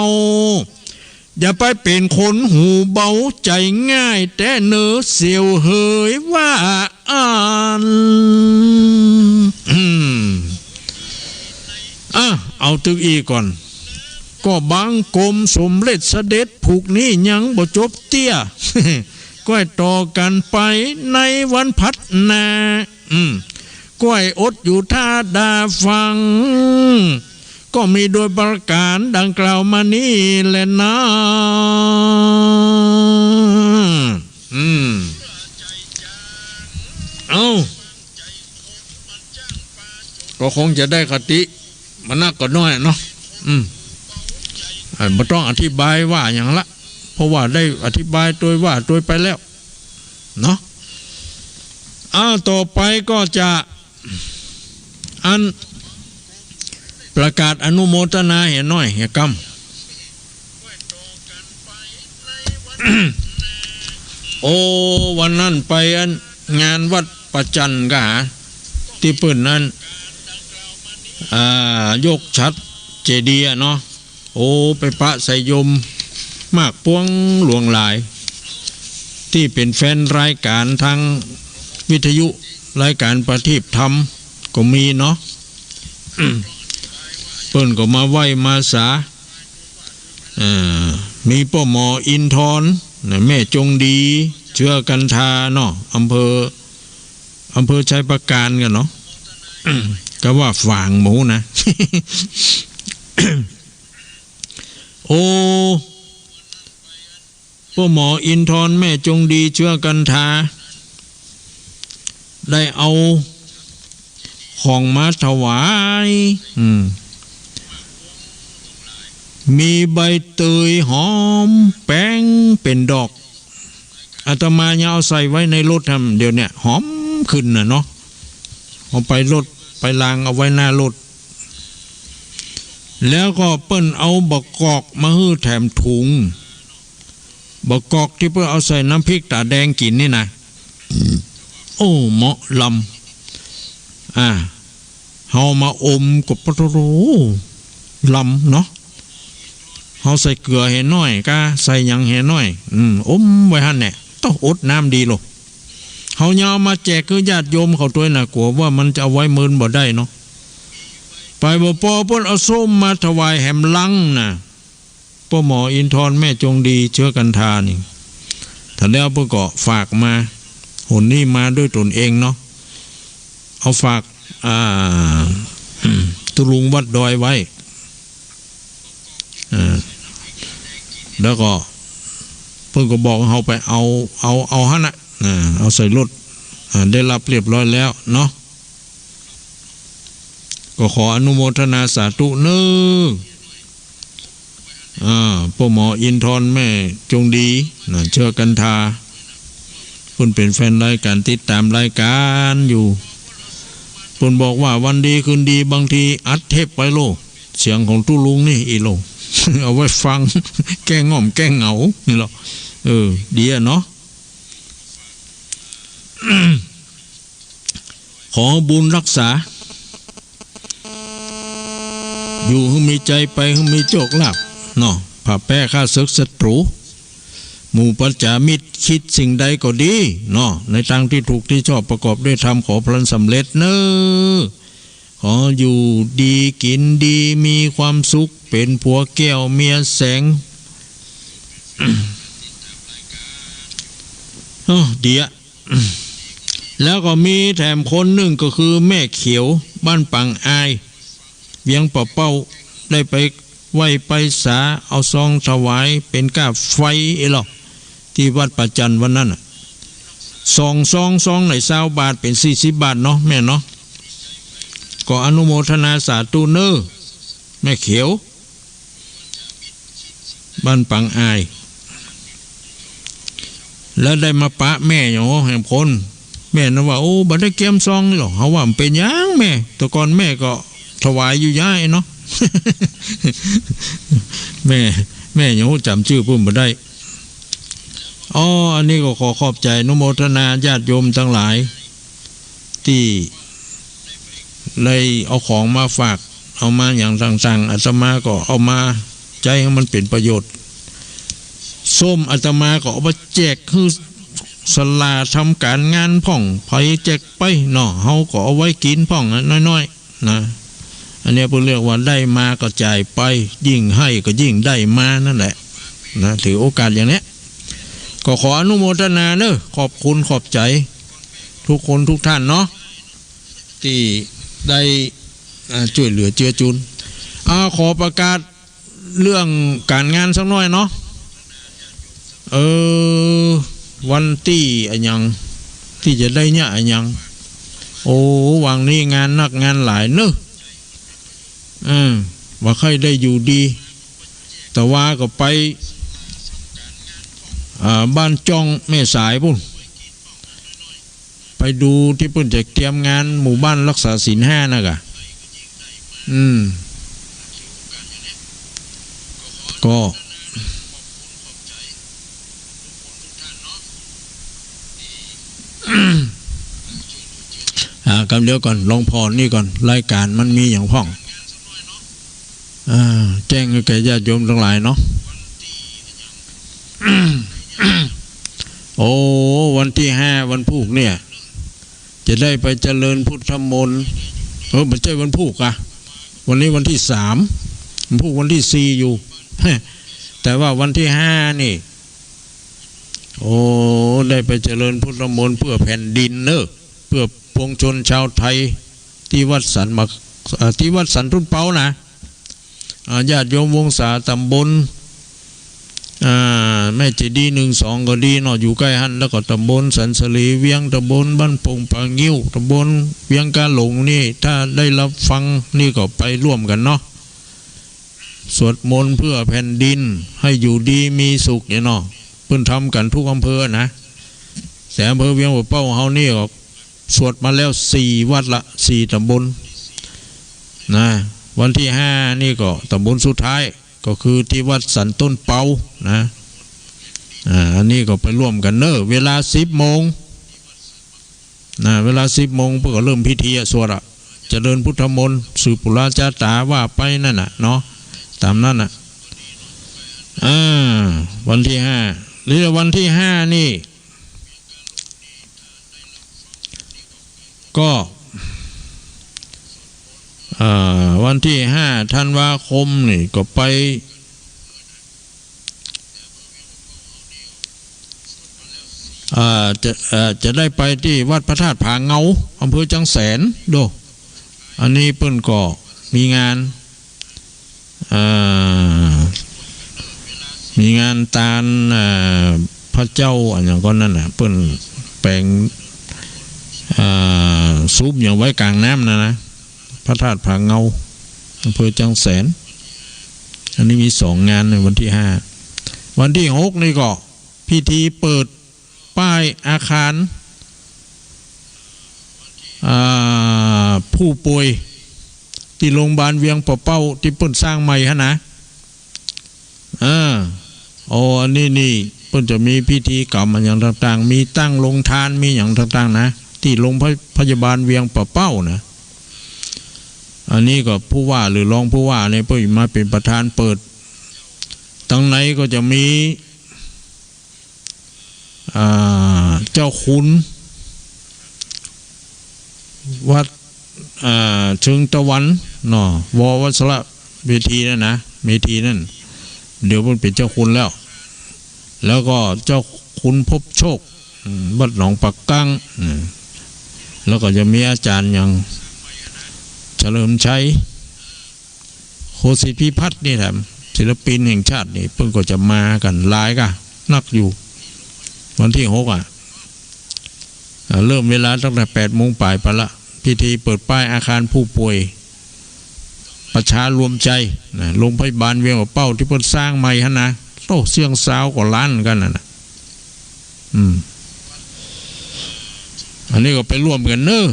อย่าไปเป็นคนหูเบาใจง่ายแต่เนื้อเสียวเหยว่าเอาตึกอีก่อนก็บางกรมสมเด็จเสด็จผูกนี้ยังบ่จบเตี้ย ก้อยต่อกันไปในวันพัฒนาก้อยอดอยู่ท่าดาฟัง ก็มีโดยประการดังกล่าวมานี้แหละนะเอาก็คงจะได้คติมันน่าก็น้อยเนาะไม่ต้องอธิบายว่าอย่างละเพราะว่าได้อธิบายโดยว่าโดยไปแล้วเนาะต่อไปก็จะอันประกาศอนุโมทนาเห็นน้อยเหี่ยกำ โอ้วันนั้นไปอันงานวัดประจันกะที่เปิ่นนั้นยกชัดเจดีย์เนาะโอ้ไปปะใส่ยมมากพวงหลวงหลายที่เป็นแฟนรายการทางวิทยุรายการประทีปธรรมก็มีเนาะ เปิ้นก็มาไหว้มาสามีป้อหมออินทรแม่จงดีเชื่อกันทาเนาะอำเภอชัยประการกันเนาะ ก็ว่าฝางหมูนะ โอ้ป้อหมออินทรแม่จงดีเชื่อกันทาได้เอาของมาถวายมีใบเตยหอมแป้งเป็นดอกอาตมาเนี่ยเอาใส่ไว้ในรถทำเดี๋ยวเนี่ยหอมขึ้นนะเนาะเอาไปรถไปล้างเอาไว้หน้ารถแล้วก็เปิ้นเอาบะกอกมาฮื้อแถมถุงบะกอกที่เพื่อเอาใส่น้ำพริกตาแดงกินนี่นะโอ้เหมาะลำเฮามาอมกับปะโรลำเนาะเฮาใส่เกลือเห็นน้อยก็ใส่หยังเห็นน้อยอมไว้หั่นแหละต้องอดน้ำดีโลเฮาเอามาแจกคือญาติโยมเขาตัวน่ะกลัวว่ามันจะเอาไว้มื้นบ่ได้เนาะไปบ่พอเพิ่นเอาส้มมาถวายแหมลังน่ะป้อหมออินทรแม่จงดีเชื้อกันทานี่ถ้าแล้วเพิ่นก็ฝากมาหนนี้มาด้วยตนเองเนาะเอาฝากตุลุงวัดดอยไว้แล้วก็เพิ่นก็บอกเฮาไปเอาหั่นน่ะเอาใส่รถได้รับเรียบร้อยแล้วเนาะก็ขออนุโมทนาสาธุเน้อป้อหมออินทรแม่จงดีเชื่อกันทาเพิ่นเป็นแฟนรายการติดตามรายการอยู่เพิ่นบอกว่าวันดีคืนดีบางทีอัดเทปไปโลเสียงของตุลุงนี่อีโล เอาไว้ฟัง แก้ง่อมแก้เหงานี่หรอดีเนาะ ขอบุญรักษาอยู่ให้มีใจไปให้มีโชคลาภเนาะผ่าแป้ข้าศึกศัตรูหมู่ปัจจามิตรคิดสิ่งใดก็ดีเนาะในทางที่ถูกที่ชอบประกอบด้วยธรรมขอพลันสำเร็จเนอขออยู่ดีกินดีมีความสุขเป็นผัวแก้วเมียแสง เดี๋ยว แล้วก็มีแถมคนหนึ่งก็คือแม่เขียวบ้านปังอายเวียงป่าเป้าได้ไปไหว้ไปสาเอาซองถวายเป็นก้าไฟหรอกที่วัดประจันวันนั้นซองไหน20 บาทเป็น40 บาทเนาะแม่เนาะก็อนุโมทนาสาธุเนอแม่เขียวบ้านปังอายแล้วได้มาปะแม่อย่างแห่งคนแม่นะว่าโอ้บัดได้เกียมซองหรอกเขาว่ามันเป็นยังแม่แต่ก่อนแม่ก็ถวายอยู่ย่ายเนาะ แม่ยังจำชื่อพุ่มบ่ได้อันนี้ก็ขอขอบใจอนุโมทนาญาติโยมทั้งหลายที่เลยเอาของมาฝากเอามาอย่างต่างๆอาตมาก็เอามาใจให้มันเป็นประโยชน์ส้มอาตมาก็เอามาแจกคือสลาทำการงานพ่องไผแจกไปเนาะเฮาก็เอาไว้กินพ่องน้อยๆนะอันนี้เพิ่นเรียกว่าได้มาก็จ่ายไปยิ่งให้ก็ยิ่งได้มานั่นแหละนะถือโอกาสอย่างนี้ก็ขออนุโมทนาเนอะขอบคุณขอบใจทุกคนทุกท่านเนาะที่ได้ช่วยเหลือเจือจุน ขอประกาศเรื่องการงานสักหน่อยเนาะวันที่อันยังที่จะได้เนี่ยอันยังโอ้วังนี้งานนักงานหลายเนอะว่าใครได้อยู่ดีแต่ว่าก็ไปบ้านจ้องแม่สายพุ่นไปดูที่เพิ่นจะเตรียมงานหมู่บ้านรักษาศีล5นะกะก็กำเดียวก่อนลองพอนี่ก่อนรายการมันมีอย่างพ่องแจ้งให้แก่ญาติโยมทั้งหลายเนาะ โอ้วันที่5วันพุธเนี่ยจะได้ไปเจริญพุทธมนต์มันใช่วันพุธอะวันนี้วันที่3วันพุธวันที่4อยู่ แต่ว่าวันที่5นี่โอ้ได้ไปเจริญพุทธมนต์เพื่อแผ่นดินเนอะเพื่อปวงชนชาวไทยที่วัดสันทุ่นเปานะญาติโยมวงศาตำบลแม่เจดี1-2ก็ดีเนาะอยู่ใกล้หันแล้วก็ตำบลสันสลีเวียงตำบลบ้านปงปางงิ้วตำบลเวียงกาหลงนี่ถ้าได้รับฟังนี่ก็ไปร่วมกันเนาะสวดมนต์เพื่อแผ่นดินให้อยู่ดีมีสุขเนาะเพิ่นทำกันทุกอำเภอนะแต่อำเภอเวียงป่าเป้าเฮานี่ก็สวดมาแล้ว4วัดละ4ตำบลนะวันที่5นี่ก็ตำบลสุดท้ายก็คือที่วัดสันต้นเปานะอันนี้ก็ไปร่วมกันเนอะเวลา10 โมงนะเวลา10 โมงเพื่อเริ่มพิธีสวดเจริญพุทธมนต์สืบปุราจาตาว่าไปนั่นน่ะเนาะตามนั้นน่ะวันที่5หรือวันที่5นี่ก็วันที่5 ธันวาคมนี่ก็ไปจะได้ไปที่วัดพระธาตุผาเงาอำเภอจังแสนดูอันนี้เปิ้นก็มีงานตาลพระเจ้าอันอย่างก็นั่นน่ะเปิ้นแปลงซุปอย่างไว้กลางน้ำนะพระธาตุผาเงาอำเภอจังแสนอันนี้มี2 งานในวันที่5วันที่6นี่ก็พิธีเปิดป้ายอาคารผู้ป่วยที่โรงพยาบาลเวียงป่าเป้าที่เปิ้นสร้างใหม่ฮะนะอันนี้เปิ้นจะมีพิธีกรรมอย่างต่างๆมีตั้งโรงทานมีอย่างต่างๆนะที่โรงพยาบาลเวียงป่าเป้านะอันนี้ก็ผู้ว่าหรือรองผู้ว่าเนี่ยเพิ่งมาเป็นประธานเปิดตั้งไหนก็จะมีเจ้าคุณวัดเชิงตะวันเนาะววัชระเวทีนั่นนะเวทีนั่นเดี๋ยวมันเป็นเจ้าคุณแล้วก็เจ้าคุณพบโชควัดหนองปักกั้งแล้วก็จะมีอาจารย์อย่างเฉลิมชัยโคสิทธิพิพัฒน์นี่แหละศิลปินแห่งชาตินี่เพิ่งก็จะมากันหลายกันนักอยู่วันที่6เริ่มเวลาตั้งแต่8 โมงไปละพิธีเปิดป้ายอาคารผู้ป่วยประชารวมใจโรงพยาบาลเวียงป่าเป้าที่เพิ่นสร้างใหม่ฮะนะโตเสียงสาวกว่าล้านกันนะอันนี้ก็ไปร่วมกันเนอะ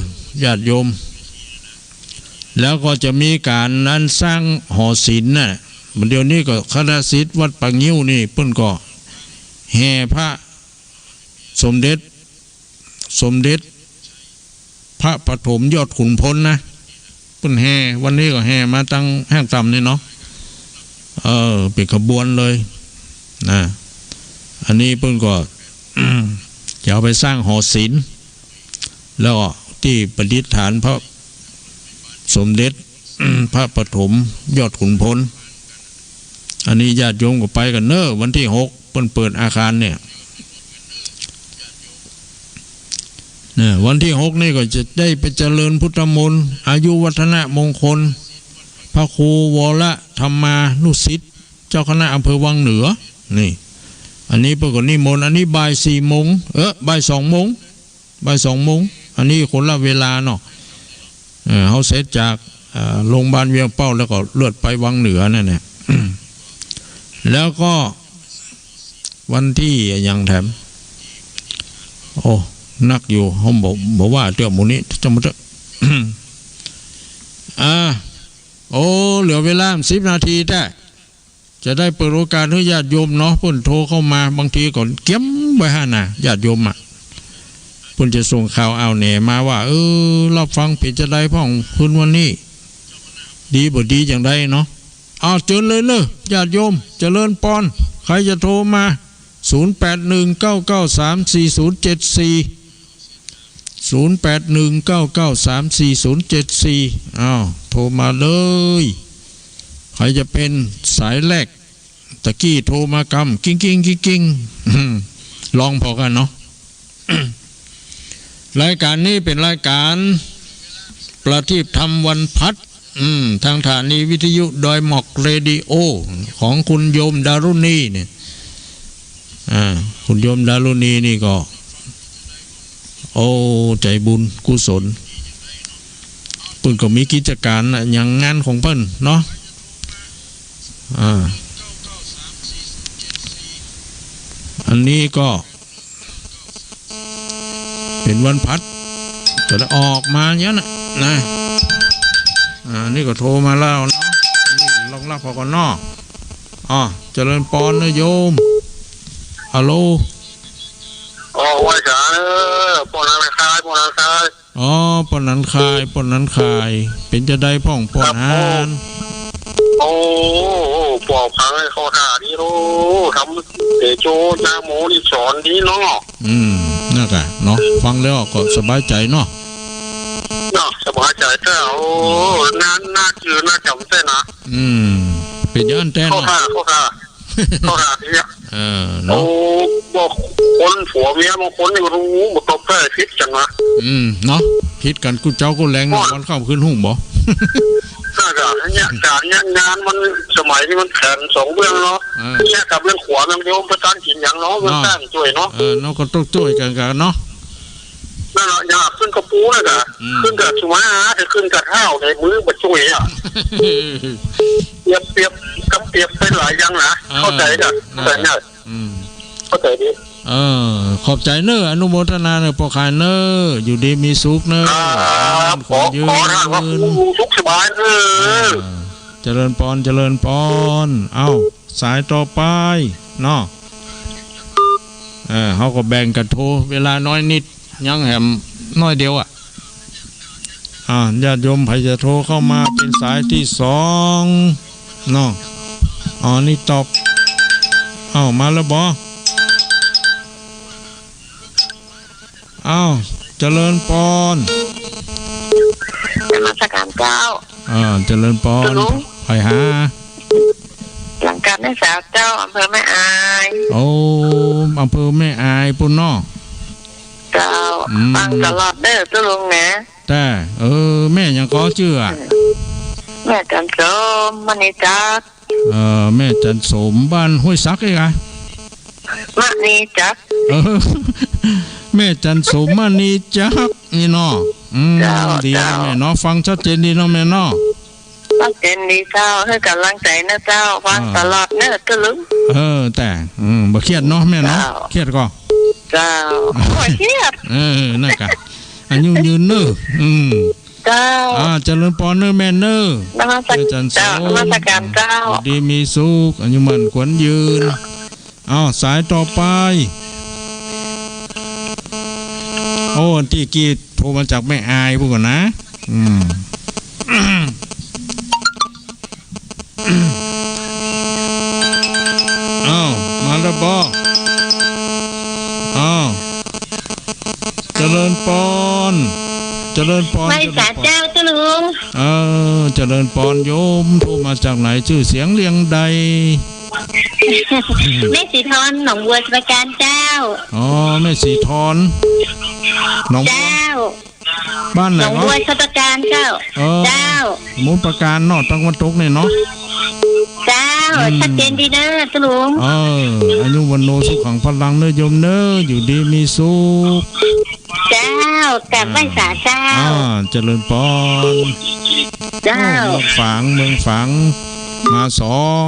ญาติโยมแล้วก็จะมีการนั้นสร้างหอศิลป์น่ะเดี๋ยวนี้ก็คณะศิษย์วัดปางงิ้วนี่เพิ่นก็แห่พระสมเด็จพระปฐมยอดขุนพลนะเพิ่นแห่วันนี้ก็แห่มาตั้งห้างต่ำนี่เนาะเป็นขบวนเลยนะอันนี้เพิ่นก็ จะเอาไปสร้างหอศิลป์แล้วที่ประดิษฐานพระสมเด็จ พระปฐมยอดขุนพลอันนี้ญาติโยมก็ไปกันเนอะวันที่6เพิ่นเปิดอาคารเนี่ยวันที่6นี่ก็จะได้ไปเจริญพุทธมนต์อายุวัฒนะมงคล พระครูวรธรรมานุสิทธิ์เจ้าคณะอำเภอวังเหนือนี่อันนี้ปรากฏนิมนต์อันนี้บ่าย4 โมงบ่าย2 โมงบ่าย2 โมงอันนี้คนละเวลาเนาะเขาเสร็จจากโรงพยาบาลเวียงเป้าแล้วก็เลือดไปวังเหนือนั่นแหละ แล้วก็วันที่ยังแถมโอ้นักอยู่เขาบอกว่าเดี๋ยวหมูนี้จะมาเถอะ โอ้เหลือเวลา10 นาทีแต่จะได้เปิดโอกาสให้ญาติโยมเนาะเพิ่นโทรเข้ามาบางทีก่อนเก็บไว้ให้นะญาติโยมเพิ่นจะส่งข่าวเอาแหน่มาว่ารับฟังผิดจะได้พ่องคืนวันนี้ดีบ่ดีอย่างไรเนาะเอาเชิญเลยญาติโยมเจริญพรใครจะโทรมา0819934074อ้าวโทรมาเลยใครจะเป็นสายแรกตะกี้โทรมากำกิ้งลองพอกันเนาะ รายการนี้เป็นรายการประทีปธรรมวันพัดทางสถานีวิทยุดอยหมอกเรดิโอของคุณโยมดารุณีเนี่ยคุณโยมดารุณีนี่ก็โอ้ใจบุญกุศลเพิ่นก็มีกิจการอย่างงานของเพิ่นเนาะอันนี้ก็เป็นวันพัดจะได้ออกมาเนี้ยนะนี่ก็โทรมาแล้วเนาะนี่ลองรับพอก่อนเนาะเจริญพรนะโยมฮัลโหลว่าจ๋าปนนั้นคายปนนั้นคายเป็นจะได้พ่องปนหานปอกพังให้เขาหาดีโทำเตโจนาโมนี่สอนดีเนาะน่ากะเนาะฟังแล้วก็สบายใจเนาะสบายใจเจ้าน่าจืดน่าจำเส้นนะเป็นยันแต้นเขาหาเนี่ยเนาะบอกคนผัวเมียบางคนนี่รู้หมดตบแพ้พิษจังนะเนาะพิษกันกูเจ้ากูแรงวันเข้าขึ้นหุ่งบ่น่าจะเนี่ยการงานมันสมัยที่มันแข็ง2 เบื้องเนาะเนี่ยกับเรื่องขวาเรื่องเดียวประทานกินอย่างเนาะมันตั้งช่วยเนาะเนาะก็ต้องช่วยกันเนาะนั่นแหละอยากขึ้นกระปูเลยกะขึ้นกับสุมาจะขึ้นกับข้าวในมือมาช่วยเปรียบเป็นหลายอย่างนะเข้าใจจ้ะแต่เนี่ยเข้าใจดีขอบใจเนออนุโมทนาเนอปอขายเนออยู่ดีมีสุขเนอขอท่านว่าสุขสบายเจริญพรเอาสายต่อไปเนาะเขาก็แบ่งกันโทรเวลาน้อยนิดยังแหมน้อยเดียวญาติโยมใครจะโทรเข้ามาเป็นสายที่2เนาะนี่ตอบมาแล้วบอเจริญพรนมัสการเจ้าเจริญพรไปหาหลังการได้สาวเจ้าอำเภอแม่อายอำเภอแม่อายปุ่นเนาะเจ้าฟังตลอดเด้อเจ้าลุงนะแต่แม่ยังก็ชื่อแม่จันสมมณีจักแม่จันสมบ้านห้วยซักไงมณีจักแม่จันสมมณีจักนี่เนาะดีนะแม่เนาะฟังชัดเจนดีเนาะแม่เนาะชัดเจนดีเจ้าให้กำลังใจนะเจ้าฟังตลอดเด้อเจ้าลุงแต่บ่เครียดเนาะแม่เนาะเครียดก็เจ้าเครียดนั่นกะอายุยืนเนอเจ้าเจริญพรเนอแม่เนอจันทร์นมัสการเจ้าดีมีสุขอายุมันขวัญยืนสายต่อไปที่กีดโทรมาจากแม่อายพวกก่อนนะมาแล้วบอเจริญพรไม่สาเจ้าเจ้าลุงเจริญพรโยมโทรมาจากไหนชื่อเสียงเรียงใดแม่สีทอนหนองบัวสประการเจ้าแม่สีทอนหนองบัวเจ้า บ้าน ห ไหน นอง วะ บัวชัตการเจ้า เจ้า สมุทรปราการเนาะตะวันตกเนี่ยเนาะ เจ้าชัดเจนดีนะตะลุง อายุวันโนสุขังพลังเนยโยมเนออยู่ดีมีสุข เจ้ากับไหว้สาเจ้า เจริญพร เจ้า เมืองฝางมา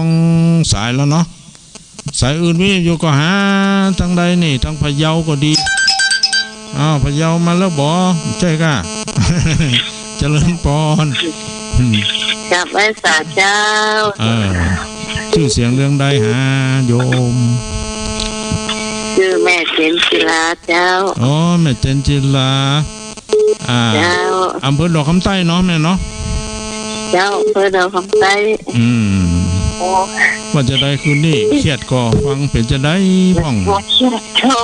2 สายแล้วเนาะสายอื่นวิทยุก็หาทั้งใดนี่ทั้งพะเยาก็ดีพะเยามาแล้วบ่ใช่ก่ะ เจริญพร กับไหว้สาเจ้า ชื่อเสียงเรื่องใดหาโยม ชื่อแม่เจนจิลาเจ้า แม่เจนจิลาเจ้าอำเภอดอกคำใต้เนาะแม่เนาะ เจ้าเพื่อเราคำใต้ว่าจะได้คืนนี้เครียดก็ฟังเป็นจะได้พ่องเจ้า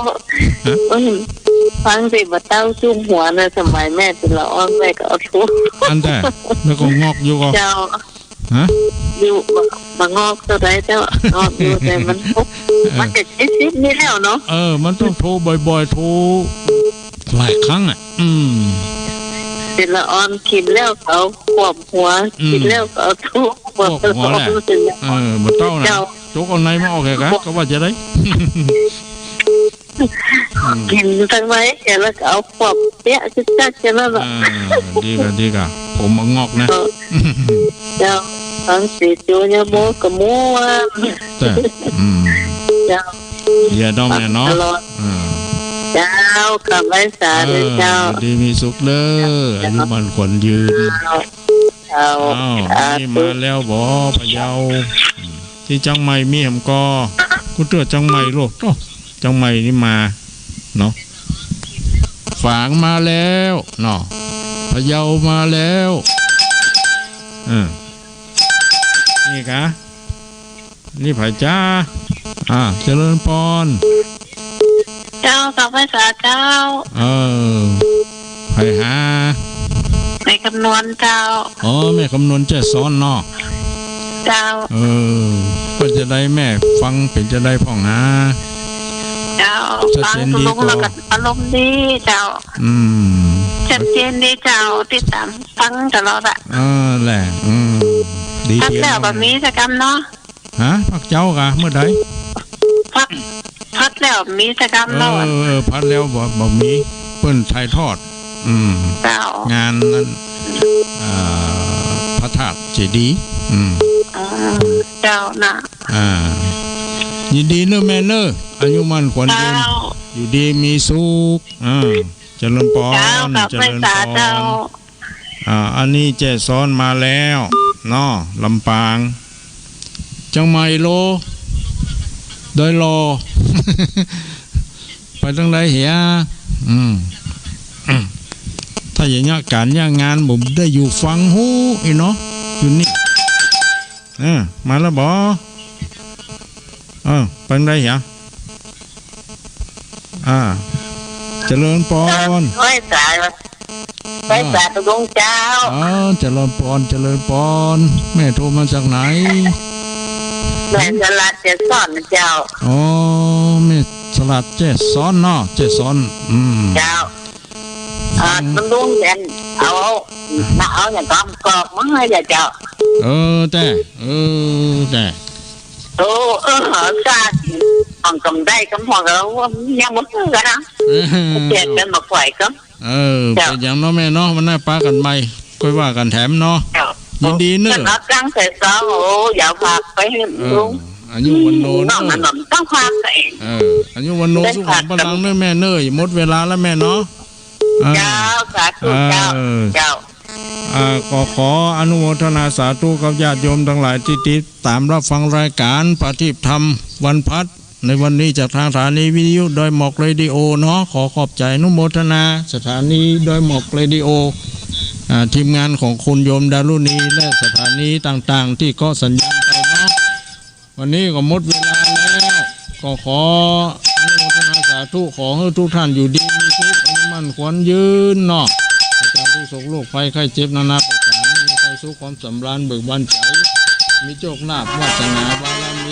ฟังสิบ่เต้าจุ่มหัวในสมัยแม่เป็นละอ้อนแม่ก็เอาทุกอันแต่แล้วก็งอกอยู่ก็เจ้าอยู่มางอกตัวใดเจ้างอกอยู่แต่มันทุกมันจะซิดนี่แล้วเนาะมันต้องโทรบ่อยๆโทรหลายครั้งเป็นละออนกินแล้วเขาขวบหัวกินแล้วเขาทุกขวบหัวแหละบ่เต้านะโจกเอาในมาออกแค่กะก็ว่าจะได้กินทั้งไหมแล้วเอาขวบเปี้ยจักๆนั่นแหละดีกะผมมางอกนะเจ้าทั้งสีจูเนี่ยโมกับโมแต่เจ้าอย่าดอมแน่เนาะเจ้ากับไว้สาด้วยเจ้าดีมีสุขเด้ออายุมันขวัญยืนนี่มาแล้วบ่พะเยาที่จังใหม่มีหำกอกูเตือจังใหม่โลกจังใหม่นี่มาเนาะฝางมาแล้วเนาะพะเยามาแล้วนี่กะนี่ไผจ้าเจริญพรเจ้ากับไว้สาเจ้าไผหาแม่คำนวณเจ้าแม่คำนวณแจ้ซ้อนเนาะเจ้าก็จะได้แม่ฟังเป็นจะได้พ่องหาเจ้าฟังลงแล้วก็อารมณ์ดีเจ้าชัดเจนดีเจ้าติดตามฟังตลอดแหละดีพักแล้วแบบนี้สักกรรมเนาะพักเจ้ากะเมื่อใดพักแล้วมีสักกรรมเนาะพักแล้วบ่มีเปิ้นถ่ายทอดเจ้างานนั้นพระธาตุเจดีย์เจ้านะยินดีเนอะแม่เนอะอายุมันขวัญยืนอยู่ดีมีสุขเจริญพรเจริญพรอันนี้แจ้ซ้อนมาแล้วเนาะลำปางจังใหม่โลโดยรอ ไปทางใดเหียถ้าอย่างนี้การย่างงานผมได้อยู่ฟังหูอีเนาะอยู่นี่มาแล้วบ่ไปทางใดเหียเจริญพรไว้สายไว้สายตุงเจ้าเจริญพรเจริญพรแม่โทรมาจากไหนแม่สลัดเจซ้อนเจ้าแม่สลัดเจซ้อนเนาะเจซ้อนเจ้ามันลุงเด่นเอาอย่างกรอบมั้งให้เจ้าแต่ซาของกำได้กำพองแล้วยังไม่ถึงกันนะเจ็ดกันมาไหวก็เป็นอย่างน้องแม่เนาะมันน่าป้ากันใหม่ค่อยว่ากันแถมเนาะยินดีเนอะตั้งแต่สองอย่าพาไปลุงอายุวันโนเนอะต้องพาไปอายุวันโนสุขพลังเนอะแม่เนอะหมดเวลาแล้วแม่เนาะเจ้าสาธุเจ้าก็ขออนุโมทนาสาธุกับญาติโยมทั้งหลายที่ติดตามรับฟังรายการปฏิบัติธรรมวันพัดในวันนี้จากทางสถานีวิทยุดอยหมอกเรดิโอเนาะขอขอบใจอนุโมทนาสถานีดอยหมอกเรดิโอทีมงานของคุณโยมดารุณีและสถานีต่างๆที่ก็สัญญาณไปเนาะวันนี้ก็หมดเวลาแล้วก็ขออนุโมทนาสาธุขอให้ทุกท่านอยู่ดีมีสุขอายุมั่นขวัญยืนเนาะจากทุกโศกโรคภัยไข้เจ็บนานาประการมีความสุขความสำราญเบิกบานใจมีโชคลาภวาสนาบารมี